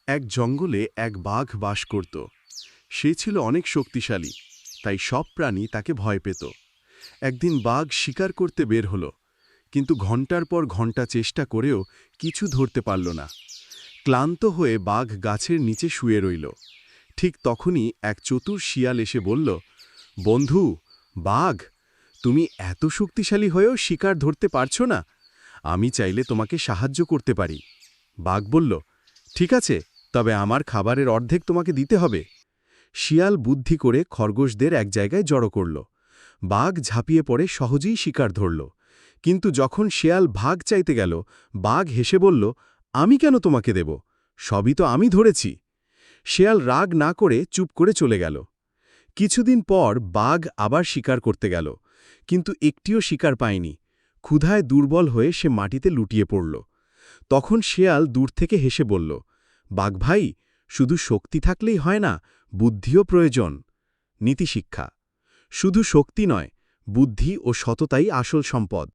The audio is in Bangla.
এক জঙ্গলে এক বাঘ বাস করত। সে ছিল অনেক শক্তিশালী, তাই সব প্রাণী তাকে ভয় পেত। একদিন বাঘ শিকার করতে বের হলো, কিন্তু ঘন্টার পর ঘন্টা চেষ্টা করেও কিছু ধরতে পারল না। ক্লান্ত হয়ে বাঘ গাছের নিচে শুয়ে রইল। ঠিক তখনই এক চতুর শিয়াল এসে বলল, বন্ধু বাঘ, তুমি এত শক্তিশালী হয়েও শিকার ধরতে পারছো না। আমি চাইলে তোমাকে সাহায্য করতে পারি। বাঘ বলল, ঠিক আছে, তবে আমার খাবারের অর্ধেক তোমাকে দিতে হবে। শিয়াল বুদ্ধি করে খরগোশদের এক জায়গায় জড়ো করল। বাঘ ঝাঁপিয়ে পড়ে সহজেই শিকার ধরল। কিন্তু যখন শিয়াল ভাগ চাইতে গেল, বাঘ হেসে বলল, আমি কেন তোমাকে দেব? সবই তো আমি ধরেছি। শিয়াল রাগ না করে চুপ করে চলে গেল। কিছুদিন পর বাঘ আবার শিকার করতে গেল, কিন্তু একটিও শিকার পায়নি। ক্ষুধায় দুর্বল হয়ে সে মাটিতে লুটিয়ে পড়ল। তখন শিয়াল দূর থেকে হেসে বলল, বাঘ ভাই, শুধু শক্তি থাকলেই হয় না, বুদ্ধিও প্রয়োজন। নীতিশিক্ষা: শুধু শক্তি নয়, বুদ্ধি ও সততাই আসল সম্পদ।